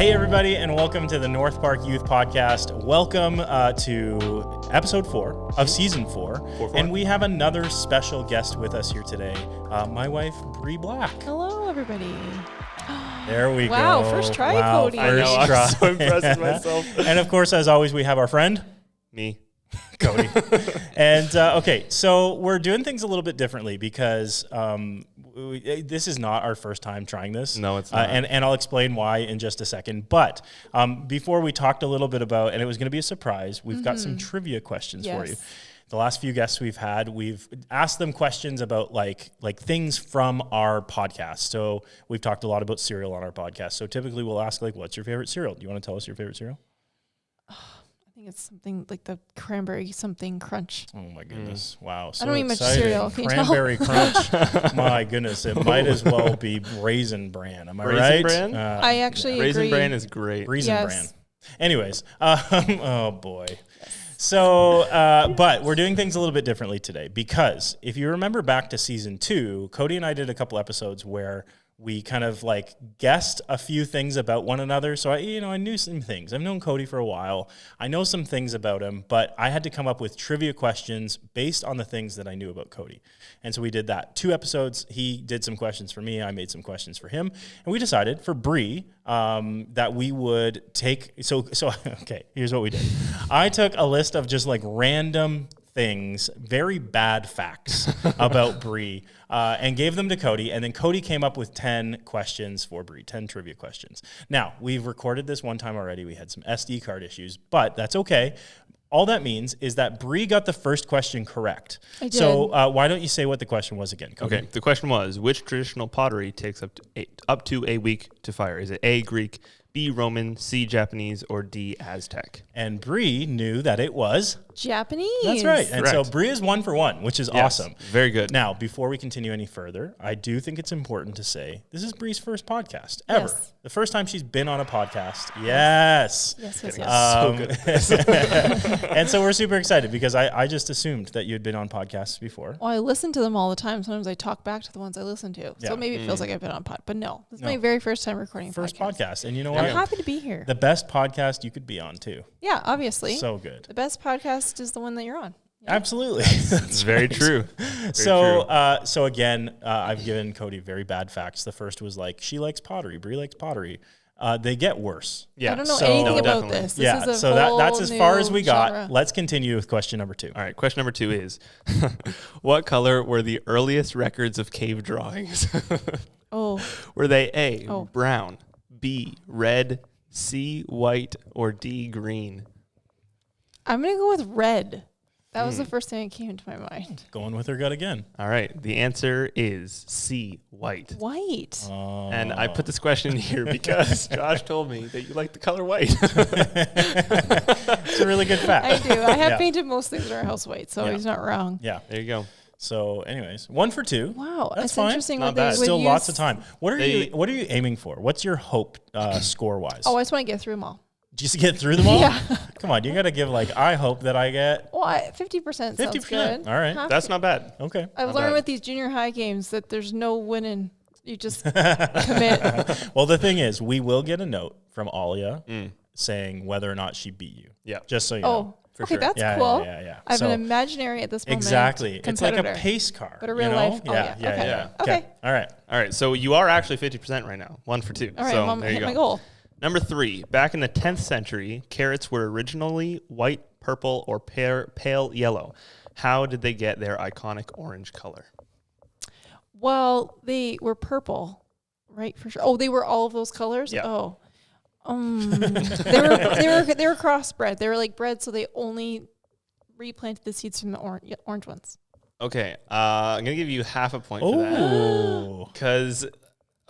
Hey everybody, and welcome to the North Park Youth Podcast. Welcome to episode 4 of season 4. And we have another special guest with us here today, my wife, Bree Black. Hello, everybody. There we go. Wow, first try, Cody. I know, I'm so impressed with myself. And of course, as always, we have our friend, Me. Cody. And okay, so we're doing things a little bit differently because this is not our first time trying this. No, it's not. And I'll explain why in just a second. But before we talked a little bit about, and it was going to be a surprise, we've got some trivia questions for you. The last few guests we've had, we've asked them questions about like things from our podcast. So we've talked a lot about cereal on our podcast. So typically we'll ask like, what's your favorite cereal? Do you want to tell us your favorite cereal? I think it's something like the cranberry something crunch. Oh my goodness. Wow. So I don't eat much exciting. cereal. Can you tell? Cranberry crunch. My goodness. It might as well be Raisin Bran. Am I Raisin right? Bran? I actually agree. Raisin Bran is great. Raisin Bran. Anyways. Oh boy. So, but we're doing things a little bit differently today because if you remember back to season 2, Cody and I did a couple episodes where we kind of like guessed a few things about one another. So I knew some things. I've known Cody for a while. I know some things about him, but I had to come up with trivia questions based on the things that I knew about Cody. And so we did that. 2 episodes. He did some questions for me. I made some questions for him. And we decided for Bree that we would take, so okay, here's what we did. I took a list of just like random things, very bad facts about Bree, and gave them to Cody. And then Cody came up with 10 questions for Bree, 10 trivia questions. Now, we've recorded this one time already. We had some SD card issues, but that's okay. All that means is that Bree got the first question correct. I did. So why don't you say what the question was again, Cody? Okay, the question was, which traditional pottery takes up to a week to fire? Is it A, Greek, B, Roman, C, Japanese, or D, Aztec? And Bree knew that it was Japanese. That's right. And Correct. so Bree is 1 for 1, which is Yes, awesome. very good. Now, before we continue any further, I do think it's important to say this is Bree's first podcast ever. Yes. The first time she's been on a podcast. Yes. Yes. So good. And so we're super excited because I just assumed that you had been on podcasts before. Well, I listen to them all the time. Sometimes I talk back to the ones I listen to. Yeah. So maybe it feels like I've been on pod. But no, this is No. my very first time recording a First podcast. And you know I'm what? happy to be here. The best podcast you could be on, too. Yeah, obviously. So good. The best podcast is the one that you're on. Yeah. Absolutely. It's very true. So again, I've given Cody very bad facts. The first was like, she likes pottery. Bree likes pottery. They get worse. Yeah. I don't know So- anything No, about definitely. this. This is a so whole that's as far new as we got. genre. Let's continue with question number 2. All right, question number 2 is, what color were the earliest records of cave drawings? Oh, Were they A, Oh. brown, B, red, C, white, or D, green? I'm going to go with red. That was the first thing that came into my mind. Going with her gut again. All right, the answer is C, white. White. And I put this question in here because Josh told me that you like the color white. It's a really good fact. I do. I have Yeah. painted most things in our house white, so Yeah. he's not wrong. Yeah. There you go. So, anyways, 1 for 2. Wow, That's that's fine. interesting. Not what bad. they would Still use. lots of time. What are you aiming for? What's your hope score wise? Oh, I just want to get through them all. Just to get through them all? Yeah. Come on, you got to give like I hope that I get Well, 50% sounds 50%. good. All right. That's not bad. Okay. I've not learned bad. with these junior high games that there's no winning. You just commit. Well, the thing is, we will get a note from Alia saying whether or not she beat you. Yeah. Just so you know. Oh, okay, sure. that's Yeah, cool. yeah. I have So- an imaginary at this moment. Exactly. It's like a competitor. pace car. But a real you know? life- oh, yeah. Okay. yeah. Okay. All right. All right, so you are actually 50% right now. 1 for 2. All right, so well, I'm there you hit go. my goal. Number 3, back in the 10th century, carrots were originally white, purple, or pale yellow. How did they get their iconic orange color? Well, they were purple, right? For sure. Oh, they were all of those colors. Yeah. Oh, they were crossbred. They were like bred, so they only replanted the seeds from the orange ones. Okay, I'm going to give you half a point for that. Oh. Because,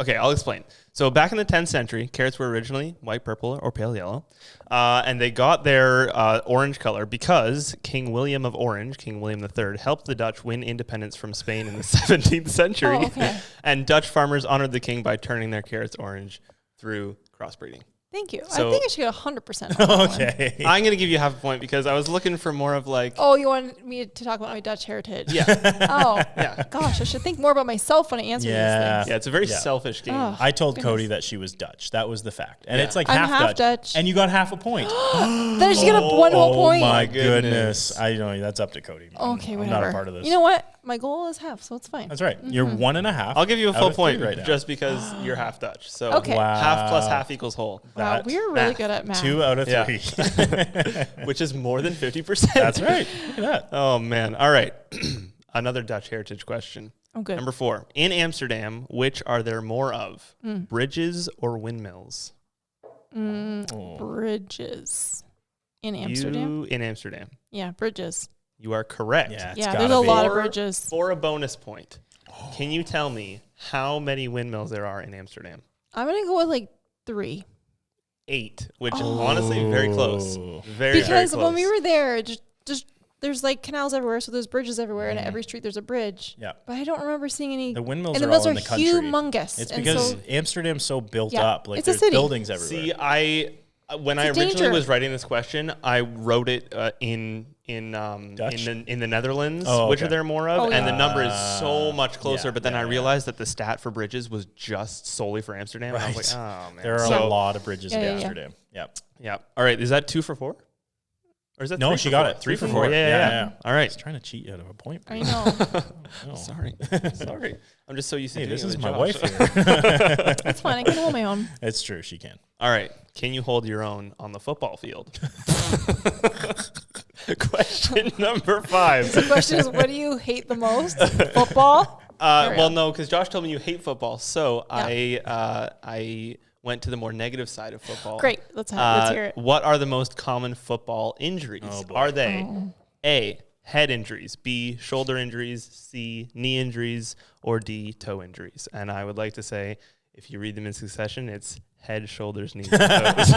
okay, I'll explain. So back in the 10th century, carrots were originally white, purple, or pale yellow. And they got their orange color because King William of Orange, King William III, helped the Dutch win independence from Spain in the 17th century. Oh, okay. And Dutch farmers honored the king by turning their carrots orange through crossbreeding. Thank you. So- I think I should get 100% on that one. Okay. I'm going to give you half a point because I was looking for more of like, Oh, you wanted me to talk about my Dutch heritage? yeah, Oh, yeah. gosh, I should think more about myself when I answer Yeah. these things. Yeah, it's a very Yeah. selfish game. Oh. I told Goodness. Cody that she was Dutch. That was the fact. And Yeah. it's like I'm half half Dutch. And you got half a point. Then I should get one whole point. Oh my goodness. goodness. I know that's up to Cody. Okay, I'm whatever. not a part of this. You know what? My goal is half, so it's fine. That's right. You're 1.5. I'll give you a out full of point three right now. just because you're half Dutch. So Okay. Wow. half plus half equals whole, Wow, That- we're really math. good at math. 2 out of 3. Yeah. which is more than 50%. That's right. Look at that. Oh, man. All right. Another Dutch heritage question. Oh, good. Number 4. In Amsterdam, which are there more of? Mm. Bridges or windmills? Oh. Bridges in Amsterdam. In Amsterdam. Yeah, bridges. You are correct. Yeah, it's Yeah, gotta there's a be. lot of For- bridges. For a bonus point, can you tell me how many windmills there are in Amsterdam? I'm gonna go with like 3 8, which is honestly very close. Oh. Very, because very close. when we were there, just there's like canals everywhere, so there's bridges everywhere, and at every street there's a bridge. Yeah. But I don't remember seeing any. The windmills and the are all mills in are the country. humongous. It's and because so, Amsterdam's so built Yeah, up. Like it's a there's city. buildings everywhere. See, when I It's a originally danger. was writing this question, I wrote it in Dutch? the Netherlands, Oh, which okay. are there more of, Oh, and yeah. the number is so much closer. yeah, but then yeah, I yeah. realized that the stat for bridges was just solely for Amsterdam. And I was Right. like, oh man, There are so, a lot of bridges in Yeah, yeah, yeah. Amsterdam. Yeah. yeah. All right, is that 2 for 4? Or is that No, 3 she for got 4? it. 3 for 4. 4. Yeah. All I right. was trying to cheat you out of a point. I know. No. Sorry. Sorry. I'm just so used to Hey, doing this it is with my Josh. wife here. It's fine. I can hold my own. It's true. She can. All right. Can you hold your own on the football field? Question number 5. The question is, what do you hate the most? Football? Carry Well, on. no, because Josh told me you hate football. So Yeah. I went to the more negative side of football. Great. Let's hear it. What are the most common football injuries? Oh, boy. Are they Oh. A, head injuries, B, shoulder injuries, C, knee injuries, or D, toe injuries? And I would like to say, if you read them in succession, it's head, shoulders, knees, and toes.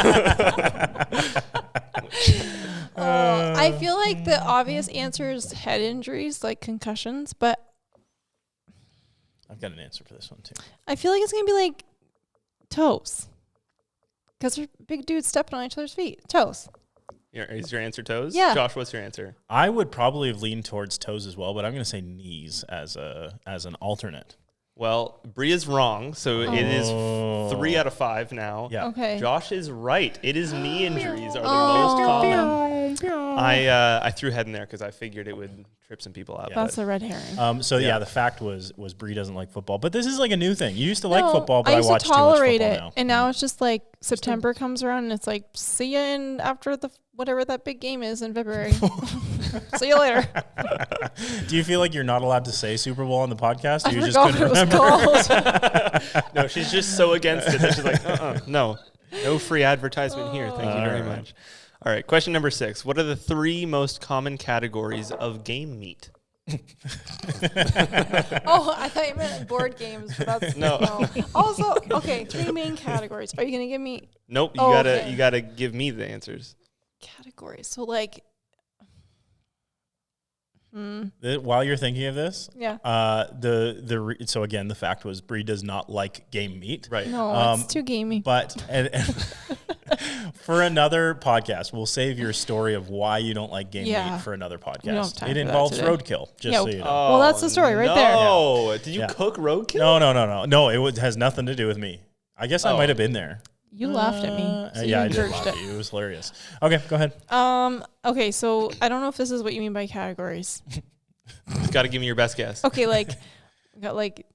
I feel like the obvious answer is head injuries, like concussions, but I've got an answer for this one too. I feel like it's going to be like toes. Because they're big dudes stepping on each other's feet. Toes. Is your answer toes? Yeah. Josh, what's your answer? I would probably have leaned towards toes as well, but I'm going to say knees as an alternate. Well, Bree is wrong, so it is 3 out of 5 now. Yeah. Okay. Josh is right. It is knee injuries are the Oh. most common. I threw head in there because I figured it would trip some people out. That's but a red herring. So Yeah. the fact was Bree doesn't like football, but this is like a new thing. You used to like No, football, but I used watch to tolerate too much it, football now. and now it's just like September comes around, and it's like see you in after the whatever that big game is in February. See you later. Do you feel like you're not allowed to say Super Bowl on the podcast? Or I you just forgot couldn't what it was remember? called. no, she's just so against it that she's like, no free advertisement here. Thank you very All right. much. All right, question number 6. What are the 3 most common categories of game meat? Oh, I thought you meant board games. But that's, No. Also, okay, 3 main categories. Are you gonna give me Nope, Oh, okay. you gotta give me the answers. categories? So like, While you're thinking of this, yeah. so again, the fact was Bree does not like game meat. Right. No, it's too gamey. But and for another podcast, we'll save your story of why you don't like game Yeah. meat for another don't have podcast. time It for that involves today. roadkill, just Yeah. so you know. Well, that's the story right there. No, did you Yeah. cook roadkill? No, it has nothing to do with me. I guess I Oh. might have been there. You laughed at me. So you Yeah, I did encouraged laugh it. at you. It was hilarious. Okay, go ahead. Okay, so I don't know if this is what you mean by categories. You gotta give me your best guess. Okay, like we got like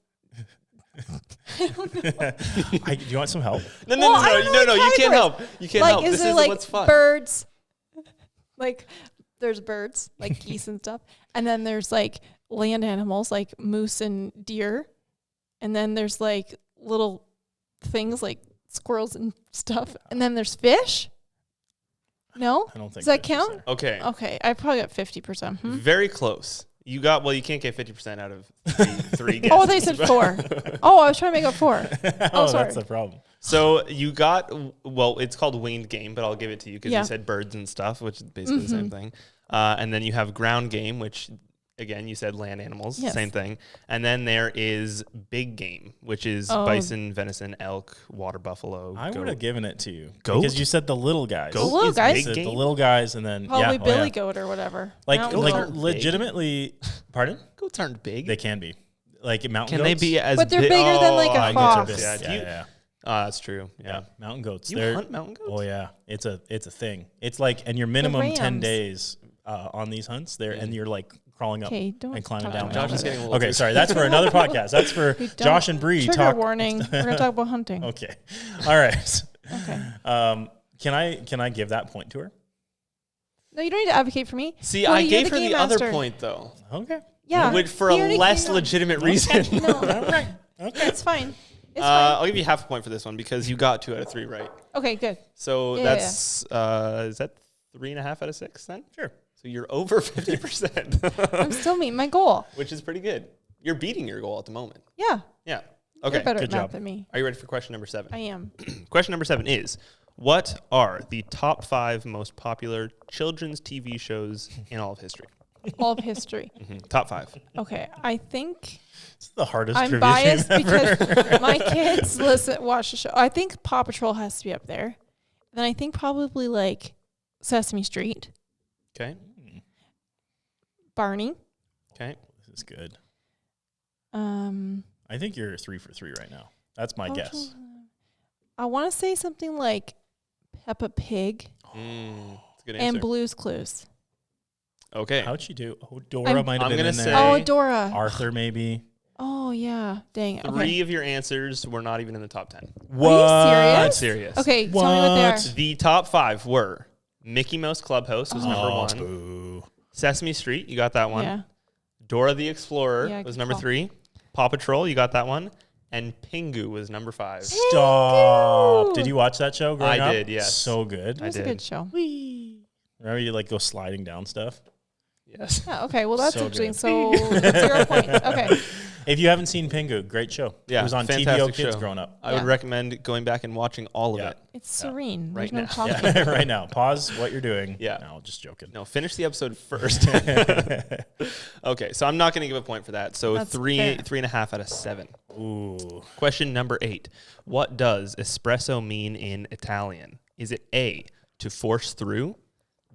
Do you want some help? No, Well, I don't know the you can't categories. help. You can't like help. is This there is like what's fun. birds? Like there's birds, like geese and stuff. And then there's like land animals like moose and deer. And then there's like little things like squirrels and stuff. And then there's fish? No? I don't think Does that fish is count? there. Okay. Okay, I probably got 50%. Very close. You can't get 50% out of three guesses. Oh, they said 4. Oh, I was trying to make up 4. Oh, sorry. that's the problem. So you got, it's called winged game, but I'll give it to you because Yeah. you said birds and stuff, which is basically the same thing. And then you have ground game, which again, you said land animals, Yes. same thing. And then there is big game, which is bison, venison, elk, water buffalo. I would have given it to you Goat? because you said the little guys. Goat The little is guys? big You said game? the little guys, and then Probably yeah, billy goat or whatever. Like Mountain Goats goat. aren't big. legitimately. Pardon? Goats aren't big. They can be like mountain. Can they goats? be as But they're big? bigger than, like, a I get fox. you. Yeah. Yeah, Do you- yeah. that's true. Yeah, Yeah. mountain goats. You They're hunt mountain goats? Oh yeah, it's a thing. It's like, and your minimum 10 rams. days on these hunts there, and you're like crawling up Okay, don't and climbing talk down. about Josh is mountains. getting a little Okay, too- sorry, that's for another podcast. That's for Hey, don't- Josh and Bree Trigger talk. warning. We're gonna talk about hunting. Okay, all right. Okay. Can I give that point to her? No, you don't need to advocate for me. See, Cody, I you're gave her game the other master. point, though. Okay. Yeah, Which for he a already less came out. legitimate reason. No, All right. Okay. it's fine. It's fine. I'll give you half a point for this one because you got 2 out of 3 right. Okay, good. So Yeah, that's is that 3.5 out of 6 then? Sure. So you're over 50%, I'm still meeting my goal. which is pretty good. You're beating your goal at the moment. Yeah. Yeah. You're Okay. better good at math job. than me. Are you ready for question number 7? I am. Question number 7 is, what are the top 5 most popular children's TV shows in all of history? All of history. Top 5. Okay, I think It's the hardest I'm trivia biased game ever. because my kids watch the show. I think Paw Patrol has to be up there. Then I think probably like Sesame Street, Okay. Barney. Okay. This is good. Um, I think you're 3 for 3 right now. That's my Paw guess. Patrol- I want to say something like Peppa Pig That's a good and answer. Blue's Clues. Okay. How'd she do? Oh, Dora might have I'm been gonna in say- there. Oh, Dora. Arthur maybe. Oh yeah. Dang it. 3 Okay. of your answers were not even in the top 10. serious? Serious. Okay. Tell me what they are. What? The top 5 were Mickey Mouse Clubhouse was number Oh, 1. boo. Sesame Street, you got that one. Yeah. Dora the Explorer Yeah, was good number call. 3. Paw Patrol, you got that one. And Pingu was number 5. Stop. Did you watch that show growing up? I did, yes. So good. It was a did. good show. Remember you like go sliding down stuff? Yes. Yeah, okay. Well, that's So interesting. good. So 0 points. Okay. If you haven't seen Pingu, great show. Yeah, It was on fantastic TVO Kids show. growing up. I would Yeah. recommend going back and watching all of Yeah. it. It's serene. Right There's now. no talking. Yeah, right now. Pause what you're doing. Yeah. No, just joking. No, finish the episode first. Okay, so I'm not going to give a point for that. So That's fair. 3.5 out of 7. Ooh. Question number 8. What does espresso mean in Italian? Is it A, to force through,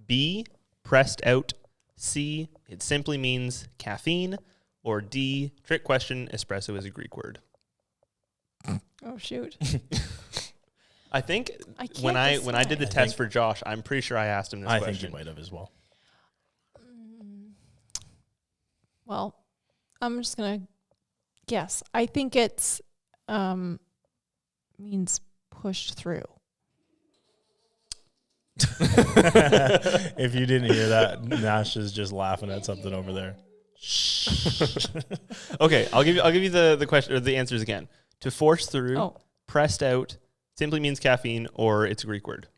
B, pressed out, C, it simply means caffeine, or D, trick question, espresso is a Greek word? Oh shoot. I think I can't when I did the I test think- for Josh, I'm pretty sure I asked him this I think question. you might have as well. Well, I'm just gonna guess. I think it's means pushed through. If you didn't hear that, Nash is just laughing at something over there. Okay, I'll give you the question or the answers again. To force through, Oh, pressed out, simply means caffeine, or it's a Greek word.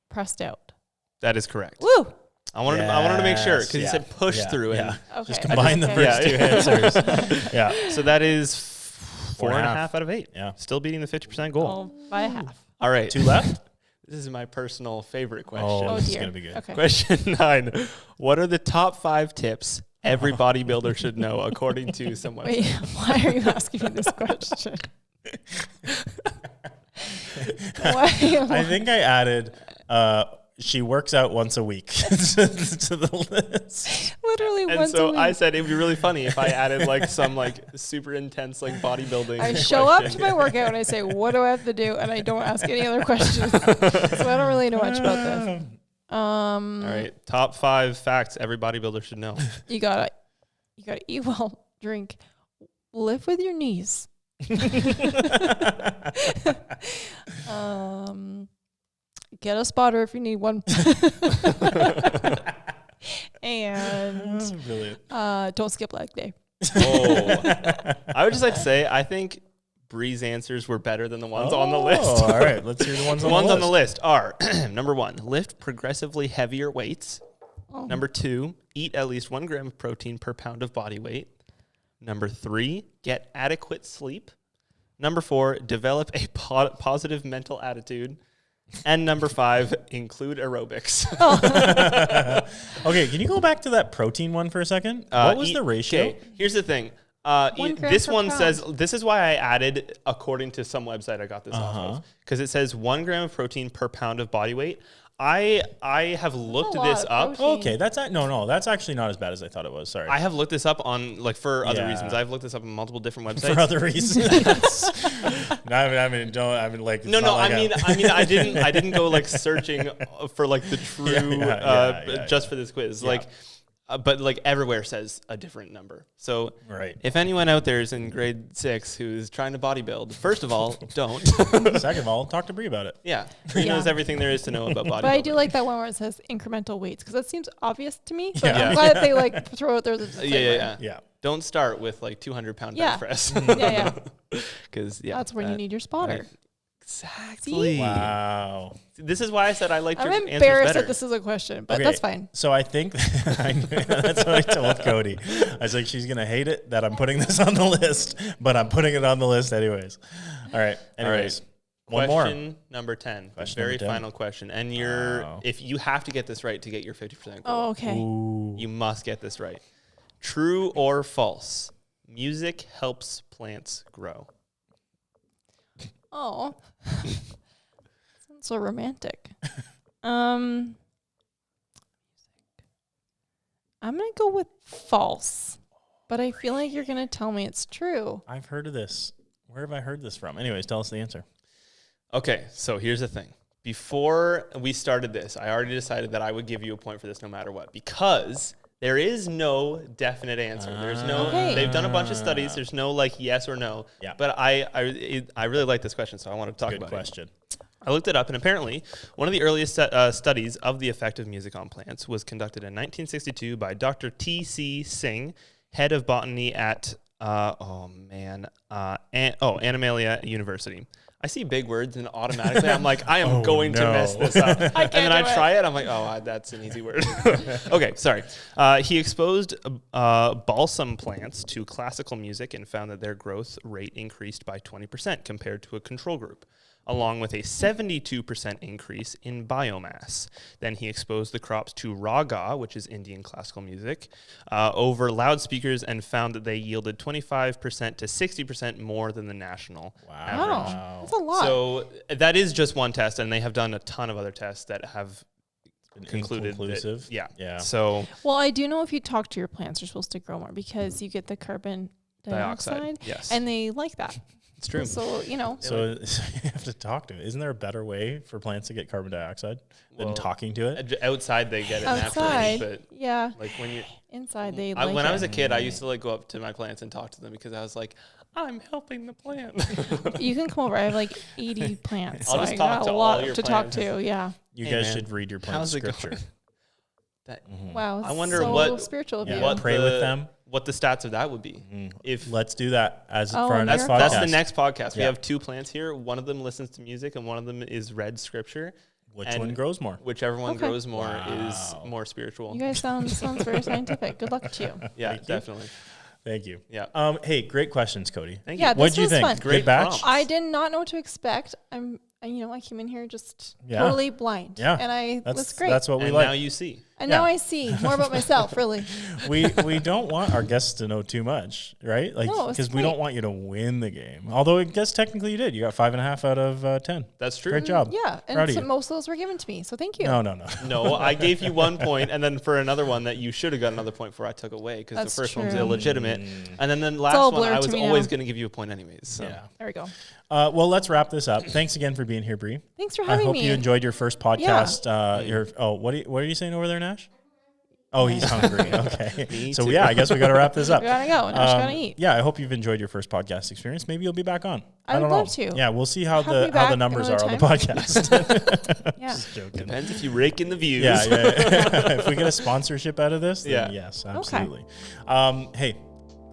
pressed out. That is correct. Woo. I wanted to make sure because you Yes, said push yeah, through, and yeah. Okay. Just combine the Okay. first two answers. Yeah. so that is 4.5 4.5 out of 8. Yeah. Still beating the 50% goal. Oh, by half. All right, 2 left? This is my personal favorite question. Oh, Oh this is dear. going to be good. Okay. Question 9. What are the top 5 tips every bodybuilder should know according to some website? Wait, why are you asking me this question? Why? I think I added she works out once a week to the list. Literally And once a so week. I said it would be really funny if I added like some like super intense like bodybuilding. I show up question. to my workout and I say, "What do I have to do?" And I don't ask any other questions. So I don't really know much about this. All right, top 5 facts every bodybuilder should know. You gotta eat well, drink, lift with your knees. Get a spotter if you need one. And Brilliant. don't skip leg day. Oh, I would just like to say I think Bree's answers were better than the ones on the list. Oh, all right. Let's hear the ones The on ones the on the list. list are number 1, lift progressively heavier weights. Oh. Number 2, eat at least 1 gram of protein per pound of body weight. Number 3, get adequate sleep. Number 4, develop a positive mental attitude. And number 5, include aerobics. Okay, can you go back to that protein one for a second? What was the ratio? Okay, here's the thing. 1 gram This per one pound. says, this is why I added, according to some website I got this off of, because it says 1 gram of protein per pound of body weight. I have looked a lot this of up. protein. Okay, that's no, that's actually not as bad as I thought it was. Sorry. I have looked this up on for other Yeah. reasons. I've looked this up on multiple different websites. for other reasons. No, I mean, like. it's No, not like I didn't go like searching for like the true Yeah. just for this quiz. Yeah. Like, but like everywhere says a different number. So Right. if anyone out there is in grade 6 who's trying to bodybuild, first of all, don't. Second of all, talk to Bree about it. Yeah, Bree knows everything there is to know about bodybuilding. But I do like that one where it says incremental weights because that seems obvious to me. But Yeah. I'm glad that they like throw it there. That it's like, Yeah. Yeah. Don't start with like 200-pound Yeah. bench press. Yeah. Because That's when you need your spotter. right. Exactly. Wow. This is why I said I liked your I'm answers embarrassed better. that this is a question, but Okay, that's fine. So I think that's what I told Cody. I was like, she's gonna hate it that I'm putting this on the list, but I'm putting it on the list anyways. All right. Anyways, one more. Question number 10. Question Very number 10. final question. And Wow. if you have to get this right to get your 50% goal. Oh, okay. Ooh. You must get this right. True or false? Music helps plants grow. Oh, sounds so romantic. I'm gonna go with false, but I feel like you're gonna tell me it's true. I've heard of this. Where have I heard this from? Anyways, tell us the answer. Okay, so here's the thing. Before we started this, I already decided that I would give you a point for this no matter what, because there is no definite answer. There's no. Okay. They've done a bunch of studies. There's no like yes or no. Yeah. But I really like this question, so I want to talk Good about question. it. I looked it up, and apparently, one of the earliest studies of the effect of music on plants was conducted in 1962 by Dr. T.C. Singh, head of botany at Animalia University. I see big words and automatically I'm like, I am going to mess this up. And then I try it. I'm like, that's an easy word. Okay, sorry. He exposed balsam plants to classical music and found that their growth rate increased by 20% compared to a control group, along with a 72% increase in biomass. Then he exposed the crops to raga, which is Indian classical music, over loudspeakers and found that they yielded 25% to 60% more than the national average. Oh, that's a lot. So that is just one test, and they have done a ton of other tests that have concluded Inconclusive. that, Yeah. So well, I do know if you talk to your plants, they're supposed to grow more because you get the carbon dioxide, yes. and they like that. It's true. So, you know. So you have to talk to it. Isn't there a better way for plants to get carbon dioxide than Well, talking to it? Outside they get it Outside, naturally, but yeah. like when you Inside, they like when it. I was a kid, I used to like go up to my plants and talk to them because I was like, I'm helping the plant. You can come over. I have like 80 plants. I'll So just I talk got to a all lot your to talk plants. to. Yeah. You Hey, guys man, should read your plant how's it scripture. going? That, Wow. I wonder so what- spiritual of Yeah. you. What- Pray with them. What the stats of that would be. If Let's do that as Oh, for our next miracle. podcast. that's the next podcast. We Yeah. have 2 plants here. One of them listens to music, and one of them is read scripture. Which and one grows more? Whichever one Okay. grows more Wow. is more spiritual. You guys sounds very scientific. Good luck to you. Yeah, Thank you. definitely. Thank you. Yeah. Hey, great questions, Cody. Thank Yeah, you. this What'd you was think? fun. Great batch. prompt. I did not know what to expect. I came in here just Yeah. totally blind. Yeah. And it was That's great. That's what we And like. now you see. And yeah. now I see more about myself, really. we don't want our guests to know too much, right? Like, No, it's because we don't great. want you to win the game. Although I guess technically you did. You got 5.5 out of 10. That's true. Great job. Yeah. Proud And of so you. most of those were given to me. So thank you. No. No, I gave you 1 point, and then for another one that you should have got another point for, I took away because the That's first one was true. illegitimate, and then the all last one blurred I to was me always now. going to give you a point anyways. So. Yeah. There we go. Well, let's wrap this up. Thanks again for being here, Bree. Thanks for I having hope me. you enjoyed your first podcast. What are you saying over there, Nash? Oh, he's hungry. Okay. Me So too. yeah, I guess we got to wrap this up. We gotta go. Now she's gotta eat. Yeah, I hope you've enjoyed your first podcast experience. Maybe you'll be back on. I don't would know. love to. Yeah, we'll see how Have me the back numbers are another on the time. podcast. Yeah. Just joking. Depends if you rake in the views. Yeah. If we get a sponsorship out of this, then Yeah. yes, absolutely. Hey,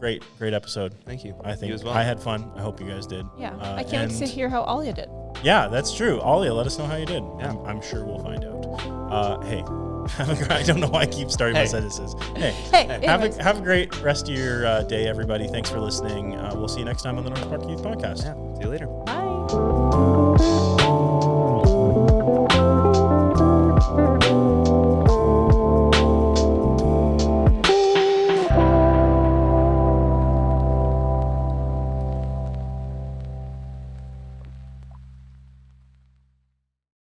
great episode. Thank you. I think You as well. I had fun. I hope you guys did. Yeah. I can't wait to and- hear how Alia did. Yeah, that's true. Alia, let us know how you did. Yeah. I'm sure we'll find out. Hey, I don't know why I keep starting my Hey. sentences. Hey, Hey, have anyways. a great rest of your day, everybody. Thanks for listening. We'll see you next time on the North Park Youth Podcast. Yeah. See you later. Bye.